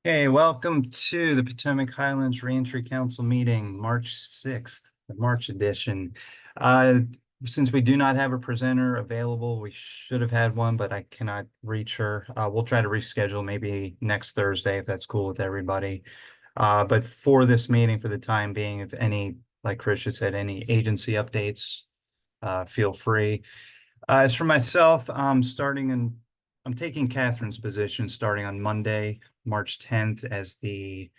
Hey, welcome to the Potomac Highlands Reentry Council meeting, March 6th, the March edition. Uh, since we do not have a presenter available, we should have had one, but I cannot reach her. We'll try to reschedule maybe next Thursday if that's cool with everybody. But for this meeting, for the time being, if any, like Chris just said, any agency updates, feel free. As for myself, I'm taking Catherine's position starting on Monday, March 10th as the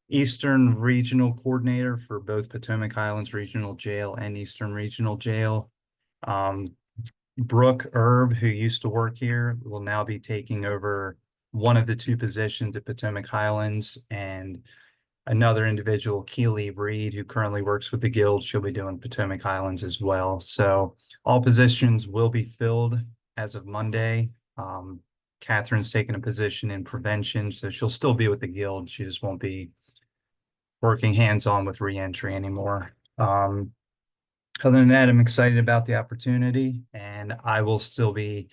Eastern Regional Coordinator for both Potomac Highlands Regional Jail and Eastern Regional Jail. Brooke Erb, who used to work here, will now be taking over one of the two positions at Potomac Highlands, and another individual, Keely Reed, who currently works with the Guild, she'll be doing Potomac Highlands as well. So all positions will be filled as of Monday. Catherine's taken a position in prevention, so she'll still be with the Guild. She just won't be working hands-on with reentry anymore. Other than that, I'm excited about the opportunity, and I will still be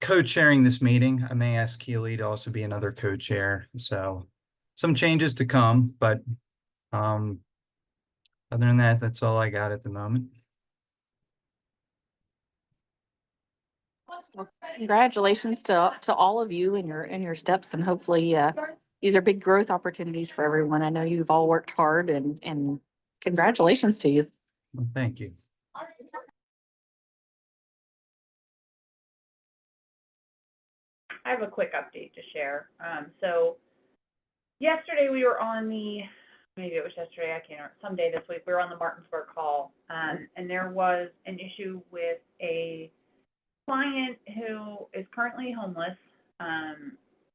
co-chairing this meeting. I may ask Keely to also be another co-chair. So some changes to come, but other than that, that's all I got at the moment. Well, congratulations to all of you in your steps, and hopefully these are big growth opportunities for everyone. I know you've all worked hard, and congratulations to you. Well, thank you. I have a quick update to share. So yesterday we were on maybe it was yesterday, I can't remember, someday this week, we were on the Martinsburg call, and there was an issue with a client who is currently homeless,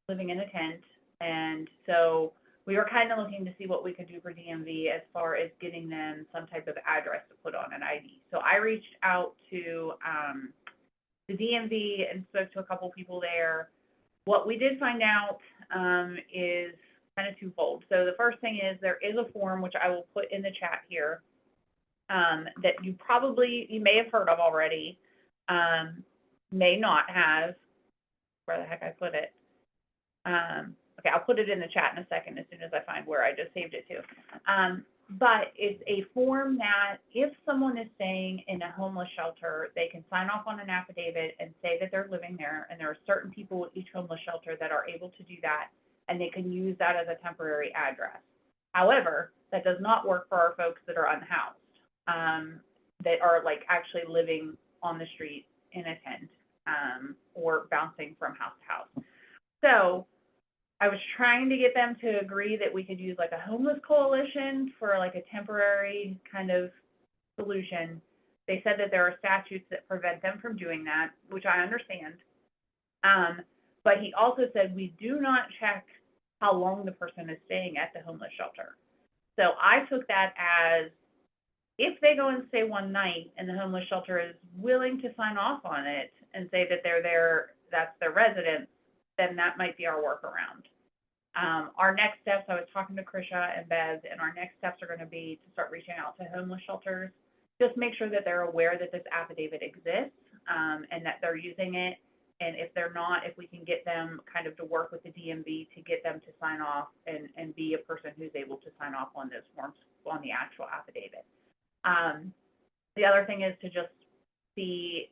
living in a tent. And so we were kind of looking to see what we could do for DMV as far as getting them some type of address to put on an ID. So I reached out to the DMV and spoke to a couple people there. What we did find out is kind of twofold. So the first thing is there is a form, which I will put in the chat here, that you may have heard of already, may not have. Where the heck I put it? Okay, I'll put it in the chat in a second as soon as I find where I just saved it to. But it's a form that if someone is staying in a homeless shelter, they can sign off on an affidavit and say that they're living there. And there are certain people at each homeless shelter that are able to do that, and they can use that as a temporary address. However, that does not work for our folks that are unhoused, that are like actually living on the street in a tent, or bouncing from house to house. So I was trying to get them to agree that we could use like a homeless coalition for like a temporary kind of solution. They said that there are statutes that prevent them from doing that, which I understand. But he also said we do not check how long the person is staying at the homeless shelter. So I took that as, if they go and stay one night and the homeless shelter is willing to sign off on it and say that they're there, that's their residence, then that might be our workaround. Our next steps, I was talking to Krisha and Bev, and our next steps are going to be to start reaching out to homeless shelters, just make sure that they're aware that this affidavit exists, and that they're using it. And if they're not, if we can get them kind of to work with the DMV to get them to sign off and be a person who's able to sign off on those forms, on the actual affidavit. The other thing is to just see,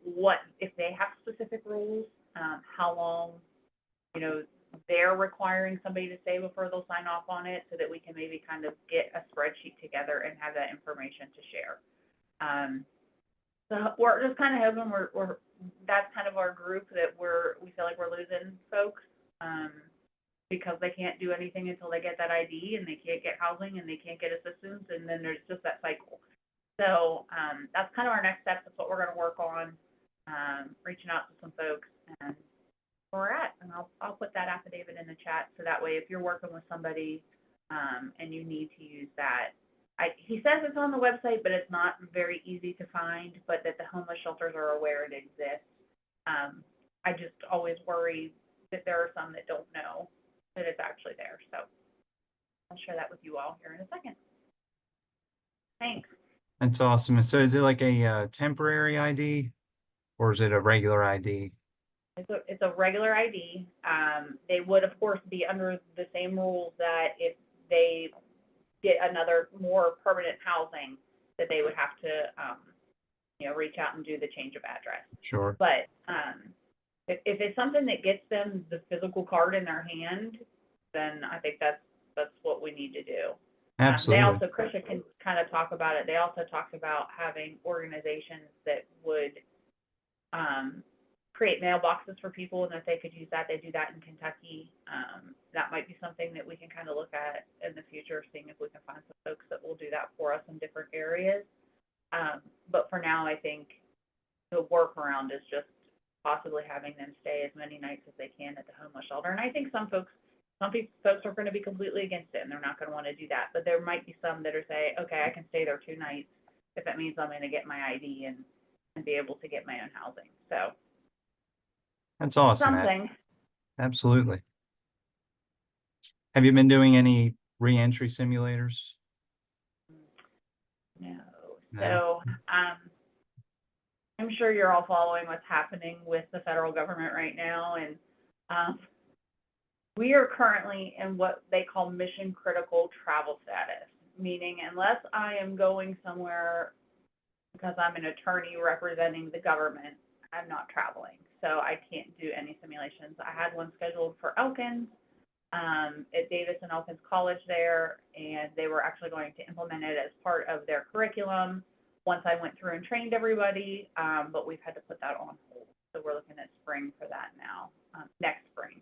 what, if they have specific rules, how long, they're requiring somebody to stay before they'll sign off on it, so that we can maybe kind of get a spreadsheet together and have that information to share. So we're just kind of hoping that's kind of our group that we feel like we're losing folks, because they can't do anything until they get that ID, and they can't get housing, and they can't get assistance, and then there's just that cycle. So that's kind of our next step. That's what we're going to work on, reaching out to some folks, and where we're at. And I'll put that affidavit in the chat, so that way if you're working with somebody and you need to use that, he says it's on the website, but it's not very easy to find, but that the homeless shelters are aware it exists. I just always worry that there are some that don't know that it's actually there. So I'll share that with you all here in a second. Thanks. That's awesome. So is it like a temporary ID, or is it a regular ID? It's a regular ID. They would, of course, be under the same rules that if they get another more permanent housing, that they would have to, reach out and do the change of address. Sure. But if it's something that gets them the physical card in their hand, then I think that's what we need to do. They Absolutely. also, Krisha can kind of talk about it. They also talked about having organizations that would create mailboxes for people, and that they could use that. They do that in Kentucky. That might be something that we can kind of look at in the future, seeing if we can find some folks that will do that for us in different areas. But for now, I think the workaround is just possibly having them stay as many nights as they can at the homeless shelter. And I think some folks are going to be completely against it, and they're not going to want to do that. But there might be some that are saying, okay, I can stay there 2 nights if it means I'm going to get my ID and be able to get my own housing. So That's awesome. something. Absolutely. Have you been doing any reentry simulators? No. No. So I'm sure you're all following what's happening with the federal government right now, and we are currently in what they call mission critical travel status, meaning unless I am going somewhere because I'm an attorney representing the government, I'm not traveling. So I can't do any simulations. I had one scheduled for Elkins at Davis and Elkins College there, and they were actually going to implement it as part of their curriculum once I went through and trained everybody, but we've had to put that on hold. So we're looking at spring for that now, next spring.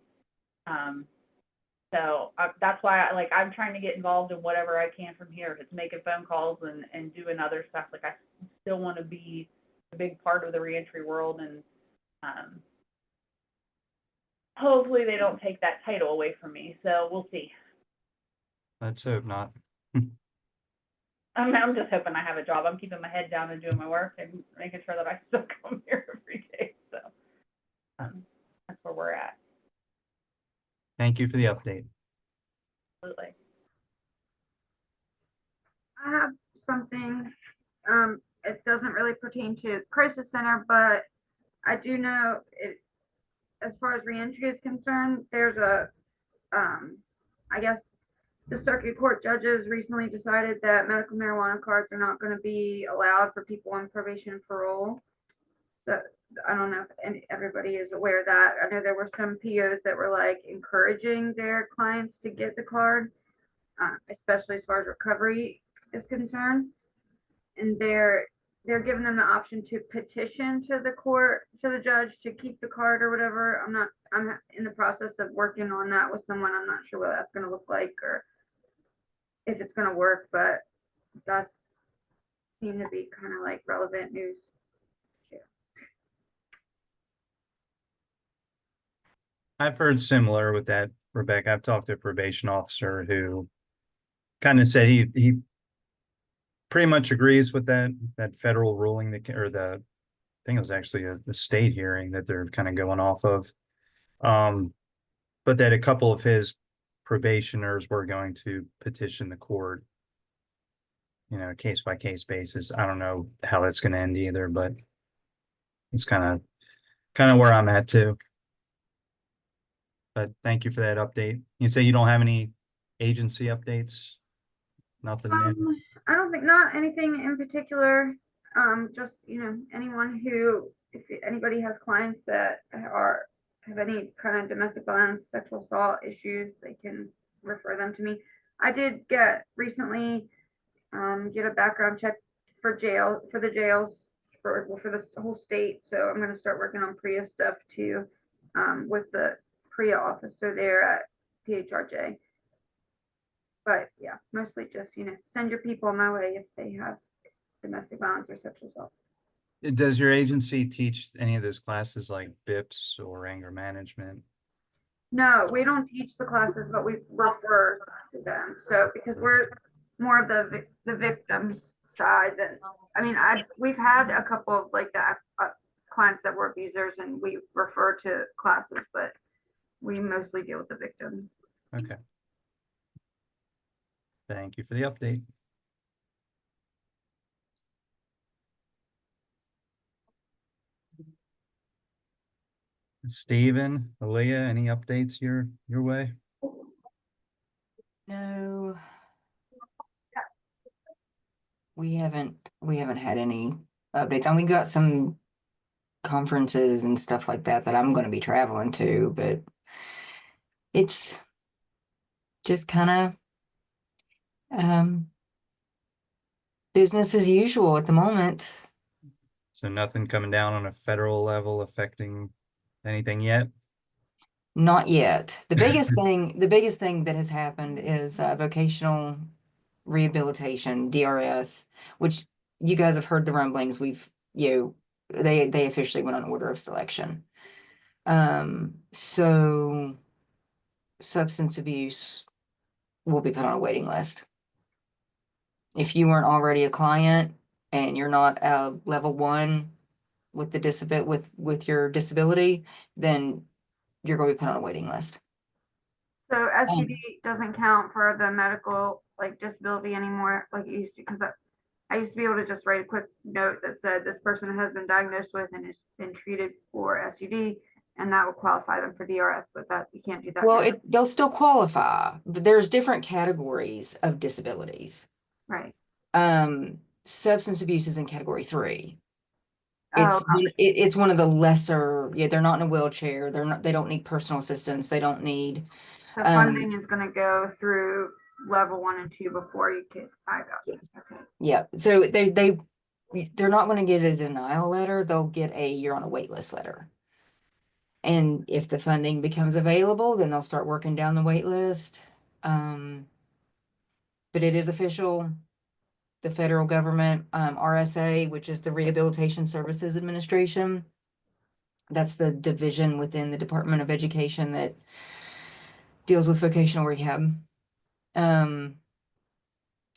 So that's why I'm trying to get involved in whatever I can from here. If it's making phone calls and doing other stuff, I still want to be a big part of the reentry world, and hopefully they don't take that title away from me. So we'll see. Let's hope not. I'm just hoping I have a job. I'm keeping my head down and doing my work and making sure that I still come here every day. So that's where we're at. Thank you for the update. Absolutely. I have something, it doesn't really pertain to crisis center, but I do know it, as far as reentry is concerned, there's I guess the circuit court judges recently decided that medical marijuana cards are not going to be allowed for people on probation and parole. So I don't know if everybody is aware of that. I know there were some POs that were encouraging their clients to get the card, especially as far as recovery is concerned, and they're giving them the option to petition to the court, to the judge, to keep the card or whatever. I'm in the process of working on that with someone. I'm not sure what that's going to look like or if it's going to work, but that's seemed to be kind of relevant news too. I've heard similar with that, Rebecca. I've talked to a probation officer who kind of said he pretty much agrees with that federal ruling or I think it was actually the state hearing that they're kind of going off of. But that a couple of his probationers were going to petition the court, case by case basis. I don't know how that's going to end either, but it's kind of where I'm at too. But thank you for that update. You say you don't have any agency updates? Nothing new? I don't think, not anything in particular. Just, anyone who, if anybody has clients that have any kind of domestic violence, sexual assault issues, they can refer them to me. I did recently get a background check for the jails for the whole state. So I'm going to start working on PREA stuff too, with the PREA officer there at PHRJ. But yeah, mostly just, send your people my way if they have domestic violence or sexual assault. Does your agency teach any of those classes like BIPS or anger management? No, we don't teach the classes, but we refer to them. So because we're more of the victims side, we've had a couple of that clients that were abusers, and we refer to classes, but we mostly deal with the victims. Okay. Thank you for the update. Steven, Aaliyah, any updates your way? No. We haven't had any updates. And we got some conferences and stuff like that I'm gonna be traveling to, but it's just kind of business as usual at the moment. So nothing coming down on a federal level affecting anything yet? Not yet. The biggest thing that has happened is vocational rehabilitation, DRS, which you guys have heard the rumblings. They officially went on order of selection. So substance abuse will be put on a waiting list. If you weren't already a client and you're not level 1 with with your disability, then you're going to be put on a waiting list. So SUD doesn't count for the medical like disability anymore like it used to, because I used to be able to just write a quick note that said this person has been diagnosed with and has been treated for SUD, and that would qualify them for DRS, but that you can't do that Well, now. they'll still qualify, but there's different categories of disabilities. Right. Substance abuse is in category 3. Oh, It's one of the lesser, yeah, they're not in a wheelchair. They don't need personal assistance. They don't need, so funding is gonna go through level 1 and 2 before you can, I got you. Yes. Okay. yeah. So they're not going to get a denial letter. They'll get you're on a wait list letter. And if the funding becomes available, then they'll start working down the wait list. But it is official. The federal government, RSA, which is the Rehabilitation Services Administration, that's the division within the Department of Education that deals with vocational rehab,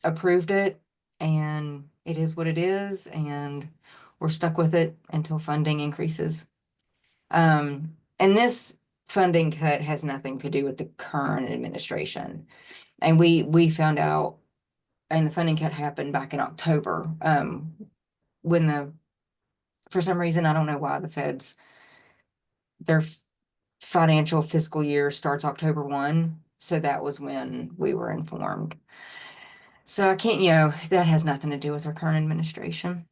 approved it, and it is what it is, and we're stuck with it until funding increases. And this funding cut has nothing to do with the current administration. And we found out, and the funding cut happened back in October, when for some reason, I don't know why the feds, their financial fiscal year starts October 1. So that was when we were informed. So I can't, that has nothing to do with our current administration.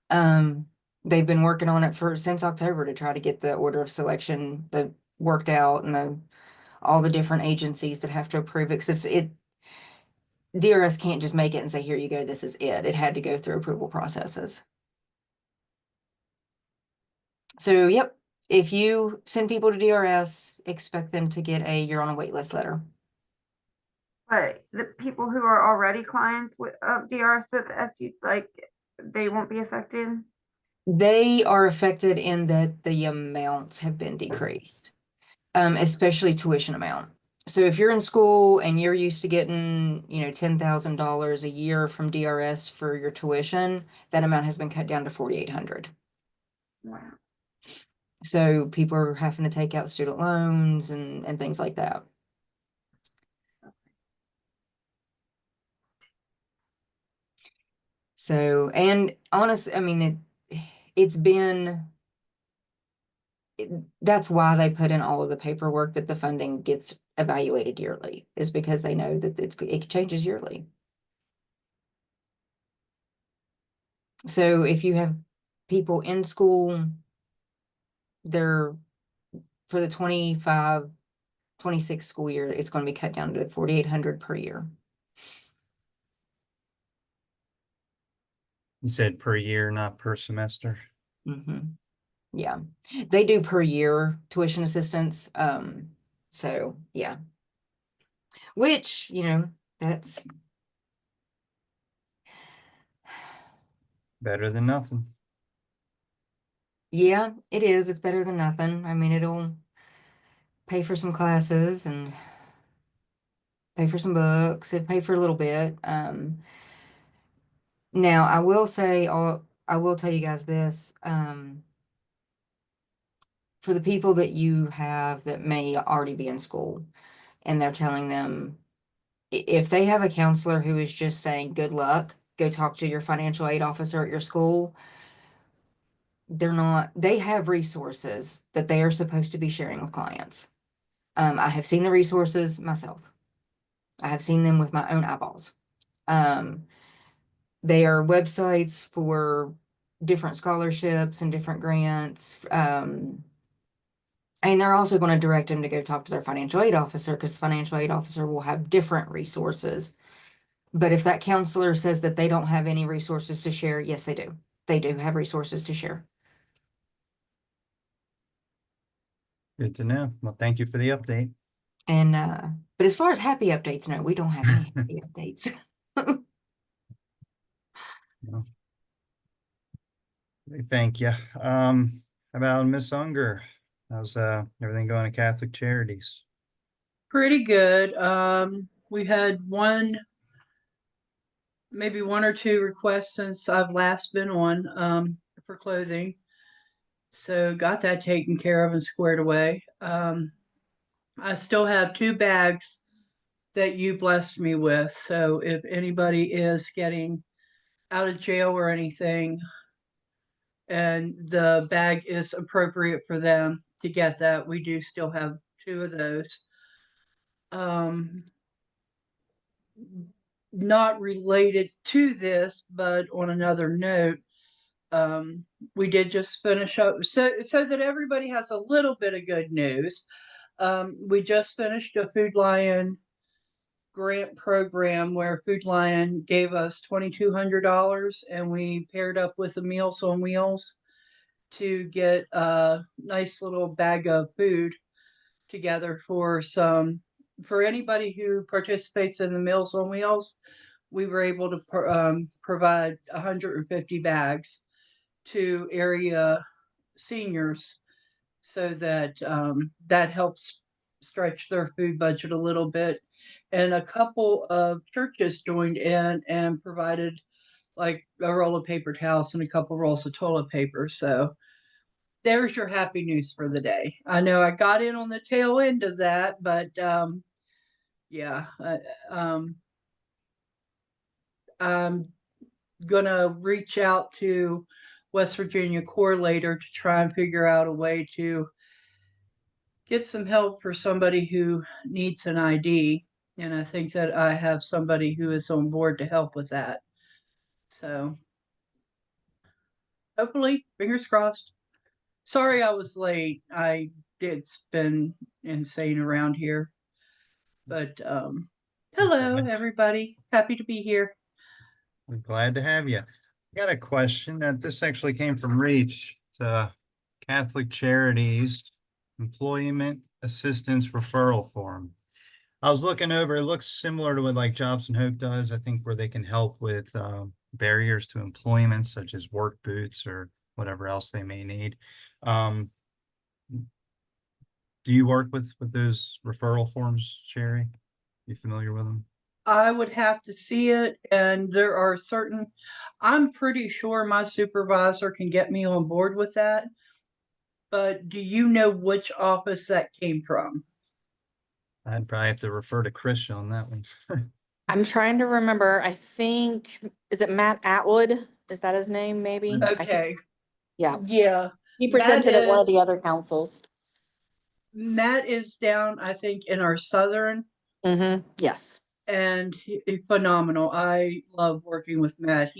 They've been working on it since October to try to get the order of selection worked out, and all the different agencies that have to approve it. Because DRS can't just make it and say, here you go, this is it. It had to go through approval processes. So, yep, if you send people to DRS, expect them to get you're on a wait list letter. But the people who are already clients of DRS with SU, like they won't be affected. They are affected in that the amounts have been decreased, especially tuition amount. So if you're in school and you're used to getting, $10,000 a year from DRS for your tuition, that amount has been cut down to $4,800. Wow. So people are having to take out student loans and things like that. So, and honestly, I mean, it's been, that's why they put in all of the paperwork that the funding gets evaluated yearly, is because they know that it changes yearly. So if you have people in school, they're for the 25-26 school year, it's going to be cut down to $4,800 per year. You said per year, not per semester? Yeah, they do per year tuition assistance. So yeah, which, that's Better than nothing. yeah, it is. It's better than nothing. I mean, it'll pay for some classes and pay for some books. It pay for a little bit. Now I will say, I will tell you guys this, for the people that you have that may already be in school and they're telling them, if they have a counselor who is just saying, good luck, go talk to your financial aid officer at your school, they're not, they have resources that they are supposed to be sharing with clients. I have seen the resources myself. I have seen them with my own eyeballs. Um, they are websites for different scholarships and different grants. And they're also going to direct them to go talk to their financial aid officer, because the financial aid officer will have different resources. But if that counselor says that they don't have any resources to share, yes, they do. They do have resources to share. Good to know. Well, thank you for the update. And but as far as happy updates, no, we don't have any happy updates. No. Thank you. How about Miss Unger? How's everything going at Catholic Charities? Pretty good. We've had maybe one or two requests since I've last been on, for clothing. So got that taken care of and squared away. I still have 2 bags that you blessed me with. So if anybody is getting out of jail or anything, and the bag is appropriate for them to get that, we do still have 2 of those. Not related to this, but on another note, we did just finish up so that everybody has a little bit of good news. We just finished a Food Lion grant program where Food Lion gave us $2,200, and we paired up with the Meals on Wheels to get a nice little bag of food together for anybody who participates in the Meals on Wheels. We were able to provide 150 bags to area seniors, so that that helps stretch their food budget a little bit. And a couple of churches joined in and provided like a roll of paper towels and a couple rolls of toilet paper. So there's your happy news for the day. I know I got in on the tail end of that, but yeah, I'm gonna reach out to West Virginia Core later to try and figure out a way to get some help for somebody who needs an ID. And I think that I have somebody who is on board to help with that. So hopefully, fingers crossed. Sorry I was late. It's been insane around here. But hello everybody. Happy to be here. We're glad to have you. I got a question that this actually came from Reach. It's Catholic Charities Employment Assistance Referral Form. I was looking over, it looks similar to what like Jobs and Hope does, I think, where they can help with barriers to employment, such as work boots or whatever else they may need. Do you work with those referral forms, Sherry? You familiar with them? I would have to see it, and there are I'm pretty sure my supervisor can get me on board with that. But do you know which office that came from? I'd probably have to refer to Chris on that one. I'm trying to remember, I think, is it Matt Atwood? Is that his name, maybe? I think- Okay, Yeah, yeah. he Matt presented at one of the is- other councils. Matt is down, I think, in our southern, Yes. and phenomenal. I love working with Matt.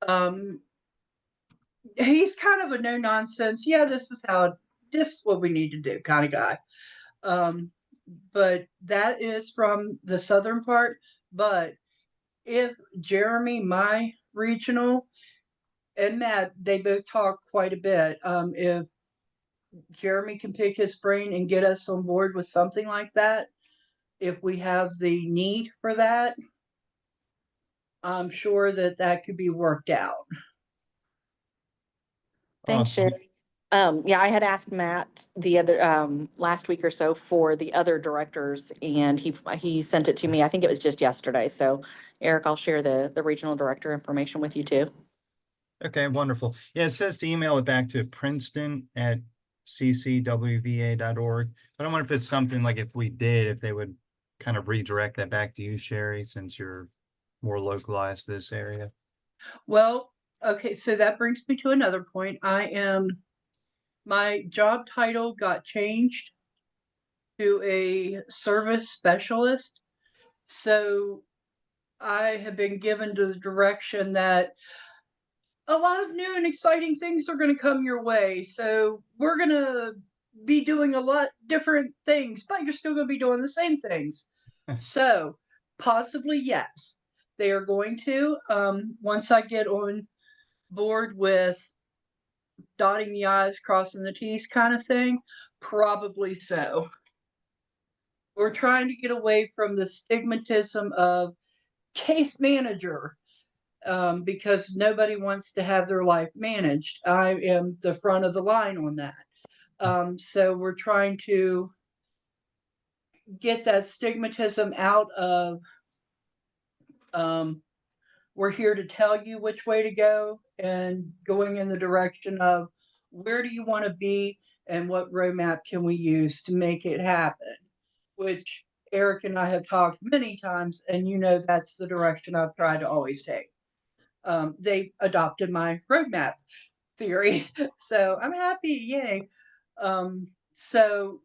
Um, he's kind of a no nonsense. Yeah, this is what we need to do kind of guy. But that is from the southern part. But if Jeremy, my regional, and Matt, they both talk quite a bit. If Jeremy can pick his brain and get us on board with something like that, if we have the need for that, I'm sure that that could be worked out. Thanks, Awesome. Sherry. Yeah, I had asked Matt the other, last week or so for the other directors, and he sent it to me. I think it was just yesterday. So Eric, I'll share the regional director information with you too. Okay, wonderful. Yeah, it says to email it back to princeton@ccwva.org. But I wonder if it's something like if we did, if they would kind of redirect that back to you, Sherry, since you're more localized to this area. Well, Okay, so that brings me to another point. My job title got changed to a service specialist. So I have been given to the direction that a lot of new and exciting things are going to come your way. So we're going to be doing a lot different things, but you're still going to be doing the same things. So possibly yes, they are going to. Once I get on board with dotting the I's, crossing the T's kind of thing, probably so. We're trying to get away from the stigmatism of case manager, because nobody wants to have their life managed. I am the front of the line on that. So we're trying to get that stigmatism out of, we're here to tell you which way to go, and going in the direction of where do you want to be and what roadmap can we use to make it happen, which Eric and I have talked many times, and that's the direction I've tried to always take. They adopted my roadmap theory. So I'm happy, yay. So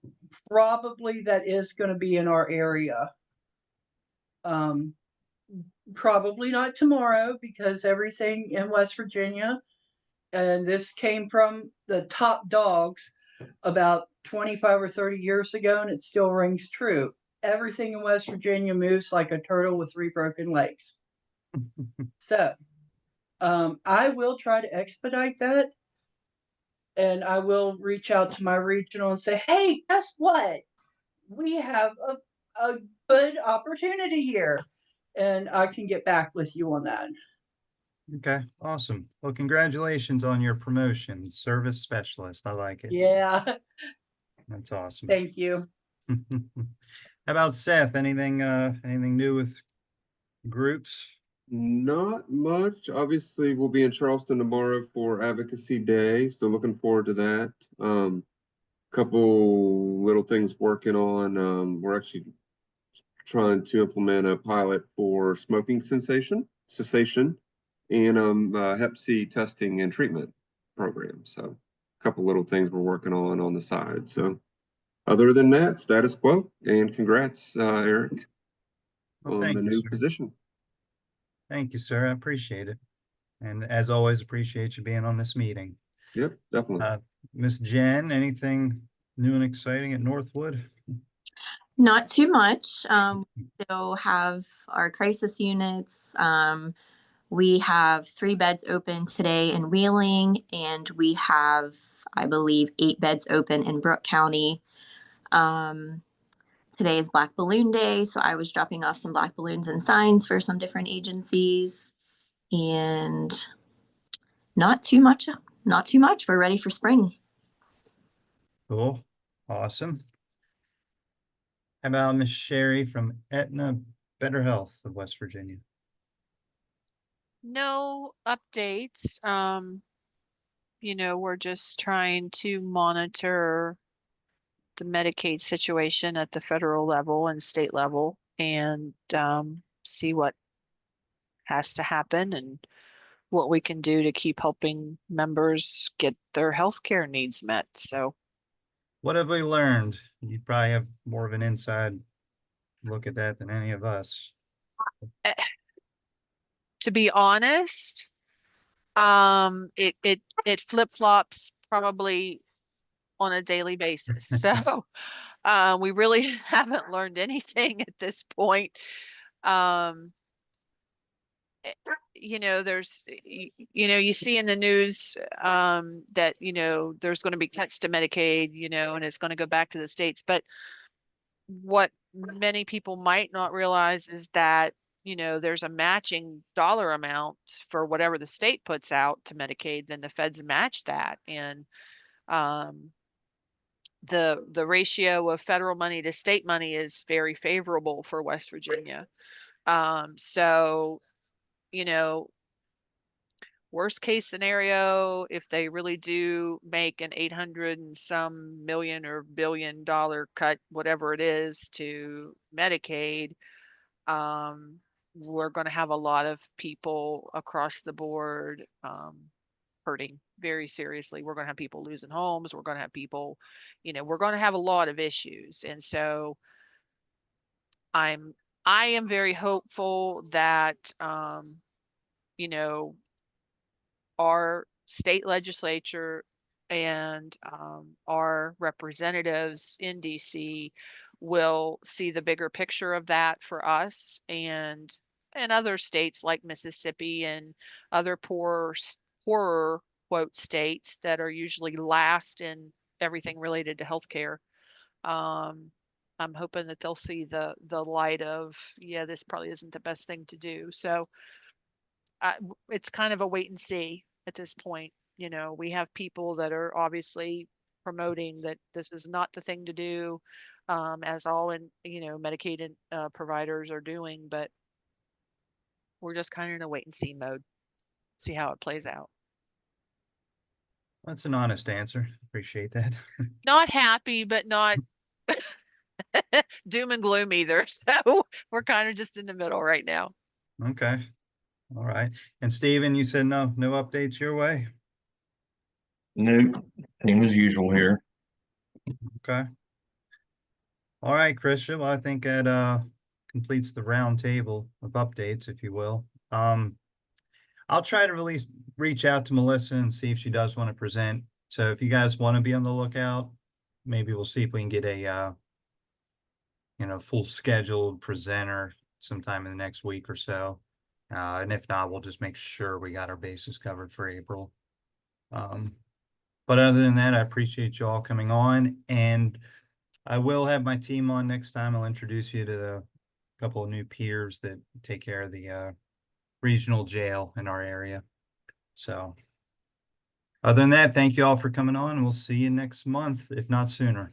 probably that is going to be in our area. Probably not tomorrow, because everything in West Virginia, and this came from the top dogs about 25 or 30 years ago, and it still rings true. Everything in West Virginia moves like a turtle with 3 broken legs. So I will try to expedite that. And I will reach out to my regional and say, hey, guess what? We have a good opportunity here. And I can get back with you on that. Okay, awesome. Well, congratulations on your promotion, service specialist. I like it. Yeah, That's awesome. thank you. How about Seth? Anything new with groups? Not much. Obviously, we'll be in Charleston tomorrow for Advocacy Day, so looking forward to that. Couple little things working on. We're actually trying to implement a pilot for smoking cessation, and Hep C testing and treatment program. So, a couple little things we're working on the side. So, other than that, status quo. And congrats, Eric, Well, on thank the you, new sir. position. Thank you, sir. I appreciate it. And as always, appreciate you being on this meeting. Yep, definitely. Miss Jen, anything new and exciting at Northwood? Not too much. Still have our crisis units. We have 3 beds open today in Wheeling, and we have, I believe, 8 beds open in Brooke County. Today is Black Balloon Day, so I was dropping off some black balloons and signs for some different agencies, and not too much. Not too much. We're ready for spring. Cool. Awesome. How about Miss Sherry from Aetna Better Health of West Virginia? No updates. We're just trying to monitor the Medicaid situation at the federal level and state level, and see what has to happen and what we can do to keep helping members get their healthcare needs met. So What have we learned? You probably have more of an inside look at that than any of us. to be honest, it flip-flops probably on a daily basis. So we really haven't learned anything at this point. There's, you see in the news that, there's going to be cuts to Medicaid, and it's going to go back to the states. But what many people might not realize is that, there's a matching dollar amount for whatever the state puts out to Medicaid, then the feds match that. And the ratio of federal money to state money is very favorable for West Virginia. So, worst case scenario, if they really do make an 800 and some million or $1 billion cut, whatever it is, to Medicaid, we're going to have a lot of people across the board hurting very seriously. We're going to have people losing homes. We're going to have people, we're going to have a lot of issues. And so I am very hopeful that, our state legislature and our representatives in DC will see the bigger picture of that for us and other states like Mississippi and other poorer quote states that are usually last in everything related to healthcare. I'm hoping that they'll see the light of, yeah, this probably isn't the best thing to do. So it's kind of a wait and see at this point. We have people that are obviously promoting that this is not the thing to do, as all medicated providers are doing, but we're just kind of in a wait and see mode, see how it plays out. That's an honest answer. Appreciate that. Not happy, but not doom and gloom either. So we're kind of just in the middle right now. Okay. All right. And Steven, you said no updates your way? Nope, same as usual here. Okay. All right, Christian. Well, I think that completes the round table of updates, if you will. I'll try to reach out to Melissa and see if she does want to present. So if you guys want to be on the lookout, maybe we'll see if we can get a full scheduled presenter sometime in the next week or so. And if not, we'll just make sure we got our bases covered for April. But other than that, I appreciate you all coming on, and I will have my team on next time. I'll introduce you to the couple of new peers that take care of the regional jail in our area. So other than that, thank you all for coming on, and we'll see you next month, if not sooner.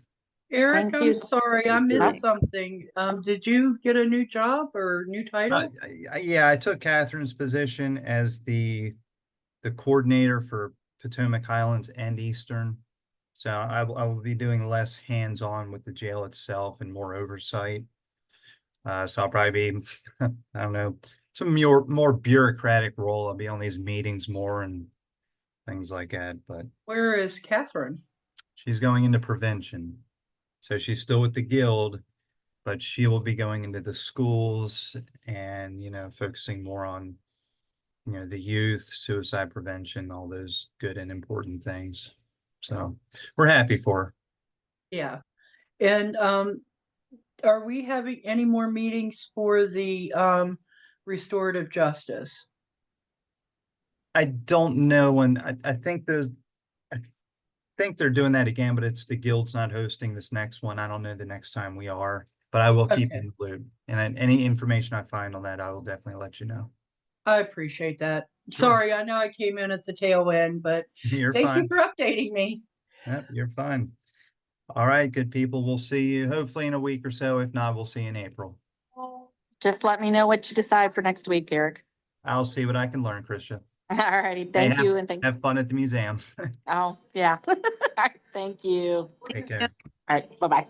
Eric, Thank I'm you. sorry, I missed something. Did you get a new job or new title? Yeah, I took Catherine's position as the coordinator for Potomac Highlands and Eastern. So I will be doing less hands-on with the jail itself and more oversight. So I'll probably be, I don't know, some more bureaucratic role. I'll be on these meetings more and things like that. But Where is Catherine? she's going into prevention. So she's still with the guild, but she will be going into the schools and, focusing more on, the youth, suicide prevention, all those good and important things. So we're happy for her. Yeah. And are we having any more meetings for the restorative justice? I don't know when, I think they're doing that again, but it's the guild's not hosting this next one. I don't know the next time we are, but I will keep Okay. in the loop. And any information I find on that, I will definitely let you know. I appreciate that. Sure. Sorry, I know I came in at the tail end, but You're thank you fine. for updating me. Yep, you're fine. All right, good people. We'll see you hopefully in a week or so. If not, we'll see you in April. Just let me know what you decide for next week, Eric. I'll see what I can learn, Krisha. All righty. Thank you. And thank, Have fun at the museum. oh, yeah. Thank you. Take care. All right. Bye-bye.